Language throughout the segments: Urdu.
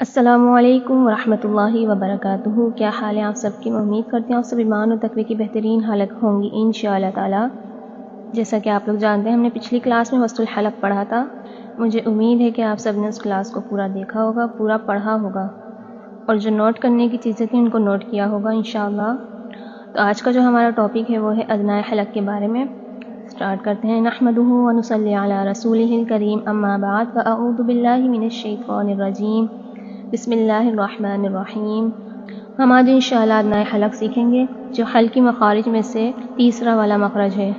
السلام علیکم ورحمۃ اللہ وبرکاتہ۔ کیا حال ہے آپ سب کی؟ میں امید کرتی ہوں آپ سب ایمان و تقوی کی بہترین حالت ہوں گی انشاءاللہ تعالی۔ جیسا کہ آپ لوگ جانتے ہیں ہم نے پچھلی کلاس میں وسط الحلق پڑھا تھا۔ مجھے امید ہے کہ آپ سب نے اس کلاس کو پورا دیکھا ہوگا، پورا پڑھا ہوگا، اور جو نوٹ کرنے کی چیزیں تھیں ان کو نوٹ کیا ہوگا انشاءاللہ۔ تو آج کا جو ہمارا ٹاپک ہے وہ ہے ادنائے حلق کے بارے میں۔ اسٹارٹ کرتے ہیں۔ نحمدہ ونصلی علی رسولہ الکریم، اما بعد فاعوذ باللہ من الشیطان الرجیم، بسم اللہ الرحمن الرحیم۔ ہم آج انشاءاللہ ادنائے حلق سیکھیں گے جو حلقی مخارج میں سے تیسرا والا مخرج ہے۔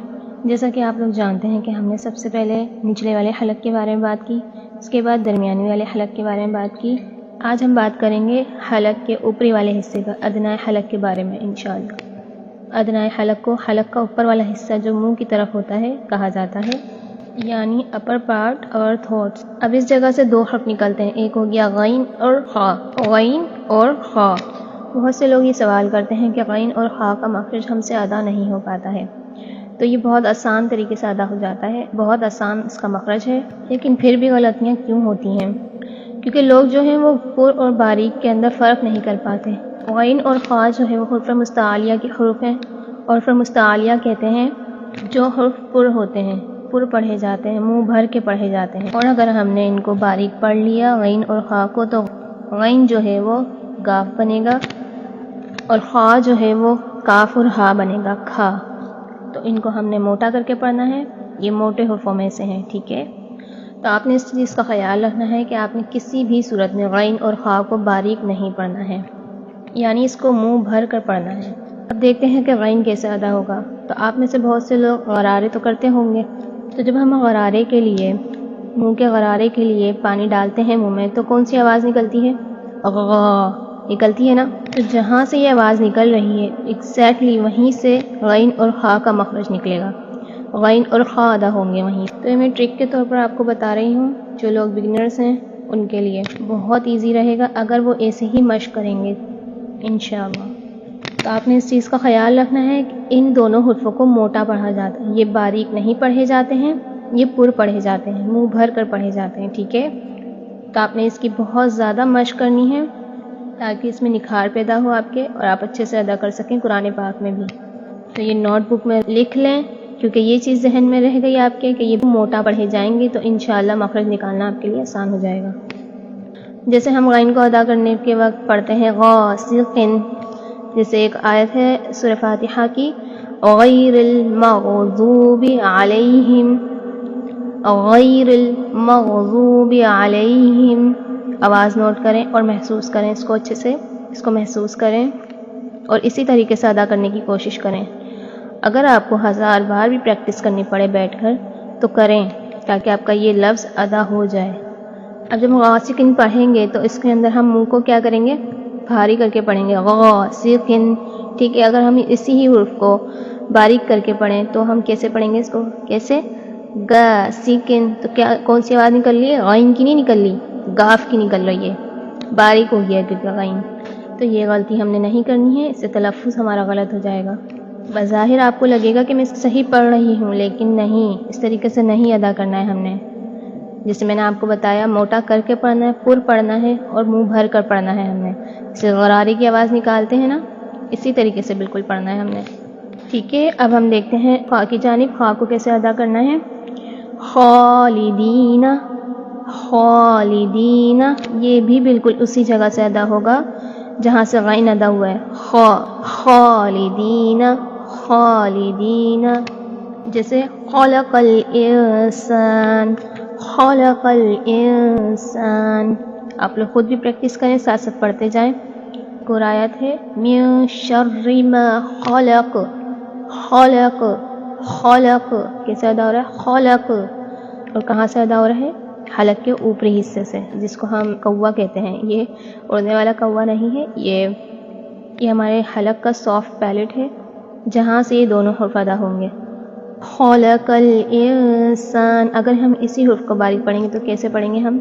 جیسا کہ آپ لوگ جانتے ہیں کہ ہم نے سب سے پہلے نچلے والے حلق کے بارے میں بات کی، اس کے بعد درمیانی والے حلق کے بارے میں بات کی۔ آج ہم بات کریں گے حلق کے اوپری والے حصے کا، ادنائے حلق کے بارے میں انشاءاللہ۔ ادنائے حلق کو حلق کا اوپر والا حصہ جو منہ کی طرف ہوتا ہے کہا جاتا ہے، یعنی اپر پارٹ اور تھوٹس۔ اب اس جگہ سے دو حرف نکلتے ہیں، ایک ہو گیا غین اور خا، غین اور خا۔ بہت سے لوگ یہ سوال کرتے ہیں کہ غین اور خا کا مخرج ہم سے ادا نہیں ہو پاتا ہے، تو یہ بہت آسان طریقے سے ادا ہو جاتا ہے، بہت آسان اس کا مخرج ہے، لیکن پھر بھی غلطیاں کیوں ہوتی ہیں؟ کیونکہ لوگ جو ہیں وہ پر اور باریک کے اندر فرق نہیں کر پاتے۔ غین اور خا جو ہے وہ حروف مستعلیہ کے حروف ہیں، اور حروف مستعلیہ کہتے ہیں جو حرف پر ہوتے ہیں، پر پڑھے جاتے ہیں، منہ بھر کے پڑھے جاتے ہیں۔ اور اگر ہم نے ان کو باریک پڑھ لیا غین اور خا کو، تو غین جو ہے وہ گاف بنے گا اور خا جو ہے وہ کاف اور ہا بنے گا، کھا۔ تو ان کو ہم نے موٹا کر کے پڑھنا ہے، یہ موٹے حروفوں میں سے ہیں، ٹھیک ہے؟ تو آپ نے اس چیز کا خیال رکھنا ہے کہ آپ نے کسی بھی صورت میں غین اور خا کو باریک نہیں پڑھنا ہے، یعنی اس کو منہ بھر کر پڑھنا ہے۔ اب دیکھتے ہیں کہ غین کیسے ادا ہوگا۔ تو آپ میں سے بہت سے لوگ غرارے تو کرتے ہوں گے، تو جب ہم غرارے کے لیے، منہ کے غرارے کے لیے پانی ڈالتے ہیں منہ میں، تو کون سی آواز نکلتی ہے؟ غا نکلتی ہے نا؟ تو جہاں سے یہ آواز نکل رہی ہے ایگزیکٹلی وہیں سے غین اور خا کا مخرج نکلے گا، غین اور خا ادا ہوں گے وہیں۔ تو یہ میں ٹرک کے طور پر آپ کو بتا رہی ہوں، جو لوگ بگنرز ہیں ان کے لیے بہت ایزی رہے گا اگر وہ ایسے ہی مشق کریں گے انشاءاللہ۔ تو آپ نے اس چیز کا خیال رکھنا ہے کہ ان دونوں حروفوں کو موٹا پڑھا جاتا ہے، یہ باریک نہیں پڑھے جاتے ہیں، یہ پر پڑھے جاتے ہیں، منہ بھر کر پڑھے جاتے ہیں، ٹھیک ہے؟ تو آپ نے اس کی بہت زیادہ مشق کرنی ہے تاکہ اس میں نکھار پیدا ہو آپ کے، اور آپ اچھے سے ادا کر سکیں قرآن پاک میں بھی۔ تو یہ نوٹ بک میں لکھ لیں، کیونکہ یہ چیز ذہن میں رہ گئی آپ کے کہ یہ موٹا پڑھے جائیں گے، تو انشاءاللہ مخرج نکالنا آپ کے لیے آسان ہو جائے گا۔ جیسے ہم غین کو ادا کرنے کے وقت پڑھتے ہیں غاسقن، جیسے ایک آیت ہے سورہ فاتحہ کی، غیر المغضوب علیہم، غیر المغضوب علیہم۔ آواز نوٹ کریں اور محسوس کریں اس کو، اچھے سے اس کو محسوس کریں اور اسی طریقے سے ادا کرنے کی کوشش کریں۔ اگر آپ کو 1000 بار بھی پریکٹس کرنی پڑے بیٹھ کر تو کریں، تاکہ آپ کا یہ لفظ ادا ہو جائے۔ اب جب غاسقن پڑھیں گے تو اس کے اندر ہم منہ کو کیا کریں گے؟ بھاری کر کے پڑھیں گے، غاسقن، ٹھیک ہے؟ اگر ہم اسی ہی حرف کو باریک کر کے پڑھیں تو ہم کیسے پڑھیں گے اس کو؟ کیسے؟ گاسقن۔ تو کیا کون سی آواز نکل رہی ہے؟ غین کی نہیں نکل رہی، گاف کی نکل رہی ہے، باریک ہو گیا کیونکہ غین۔ تو یہ غلطی ہم نے نہیں کرنی ہے، اس سے تلفظ ہمارا غلط ہو جائے گا۔ بظاہر آپ کو لگے گا کہ میں صحیح پڑھ رہی ہوں، لیکن نہیں، اس طریقے سے نہیں ادا کرنا ہے ہم نے۔ جیسے میں نے آپ کو بتایا، موٹا کر کے پڑھنا ہے، پر پڑھنا ہے، اور منہ بھر کر پڑھنا ہے ہم نے۔ جیسے غرارے کی آواز نکالتے ہیں نا، اسی طریقے سے بالکل پڑھنا ہے ہم نے، ٹھیک ہے؟ اب ہم دیکھتے ہیں خا کی جانب، خا کو کیسے ادا کرنا ہے۔ خالدین، خالدین، یہ بھی بالکل اسی جگہ سے ادا ہوگا جہاں سے غین ادا ہوا ہے، خا، خالدین، خالدین۔ جیسے خلق الانسان، خلق الانسان۔ آپ لوگ خود بھی پریکٹس کریں، ساتھ ساتھ پڑھتے جائیں۔ ایک آیت ہے، من شر ما خلق، خلق، خلق، کیسے ادا ہو رہا ہے؟ خلق، اور کہاں سے ادا ہو رہا ہے؟ حلق کے اوپری حصے سے، جس کو ہم کوا کہتے ہیں۔ یہ اڑنے والا کوا نہیں ہے، یہ ہمارے حلق کا سافٹ پیلٹ ہے، جہاں سے یہ دونوں حرف ادا ہوں گے۔ خلق الانسان، اگر ہم اسی حرف کو باریک پڑھیں گے تو کیسے پڑھیں گے ہم؟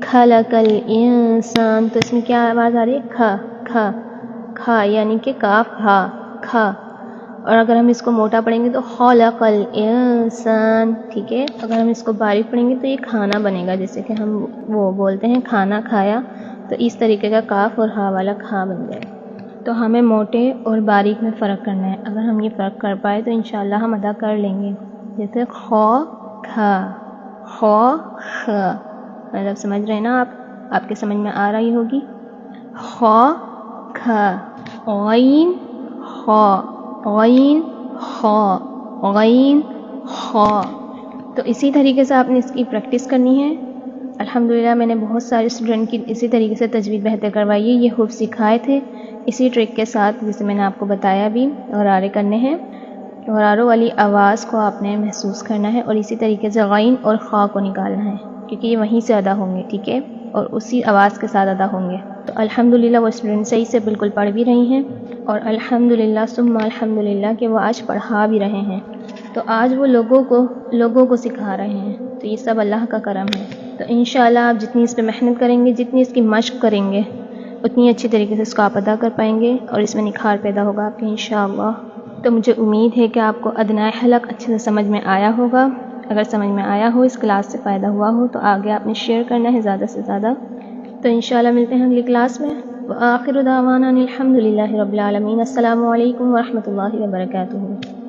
خلق الانسان۔ تو اس میں کیا آواز آ رہی ہے؟ کھا، کھا، کھا، یعنی کہ کاف ہا، کھا۔ اور اگر ہم اس کو موٹا پڑھیں گے تو خلق الانسان، ٹھیک ہے؟ اگر ہم اس کو باریک پڑھیں گے تو یہ کھانا بنے گا، جیسے کہ ہم وہ بولتے ہیں کھانا کھایا، تو اس طریقے کا کاف اور ہا والا کھا بن گیا۔ تو ہمیں موٹے اور باریک میں فرق کرنا ہے، اگر ہم یہ فرق کر پائے تو انشاءاللہ ہم ادا کر لیں گے۔ جیسے خو کھا، خو خ، مطلب سمجھ رہے ہیں نا آپ کے سمجھ میں آ رہی ہوگی۔ خو کھا، غین خو، غین خو، غین خو۔ تو اسی طریقے سے آپ نے اس کی پریکٹس کرنی ہے۔ الحمدللہ میں نے بہت سارے اسٹوڈنٹ کی اسی طریقے سے تجوید بہتر کروائی ہے۔ یہ حروف سکھائے تھے اسی ٹرک کے ساتھ جسے میں نے آپ کو بتایا بھی، غرارے کرنے ہیں، غراروں والی آواز کو آپ نے محسوس کرنا ہے اور اسی طریقے سے غین اور خا کو نکالنا ہے کیونکہ یہ وہیں سے ادا ہوں گے، ٹھیک ہے، اور اسی آواز کے ساتھ ادا ہوں گے۔ تو الحمدللہ وہ اسٹوڈنٹ صحیح سے بالکل پڑھ بھی رہی ہیں اور الحمدللہ ثم الحمدللہ کہ وہ آج پڑھا بھی رہے ہیں۔ تو آج وہ لوگوں کو سکھا رہے ہیں، تو یہ سب اللہ کا کرم ہے۔ تو انشاءاللہ آپ جتنی اس پہ محنت کریں گے، جتنی اس کی مشق کریں گے، اتنی اچھی طریقے سے اس کو آپ ادا کر پائیں گے اور اس میں نکھار پیدا ہوگا آپ کے انشاءاللہ۔ تو مجھے امید ہے کہ آپ کو ادنیٰ حلق اچھے سے سمجھ میں آیا ہوگا۔ اگر سمجھ میں آیا ہو، اس کلاس سے فائدہ ہوا ہو تو آگے آپ نے شیئر کرنا ہے زیادہ سے زیادہ۔ تو انشاءاللہ ملتے ہیں اگلی کلاس میں۔ وآخر دعوانا الحمدللہ رب العالمین۔ السلام علیکم ورحمۃ اللہ وبرکاتہ۔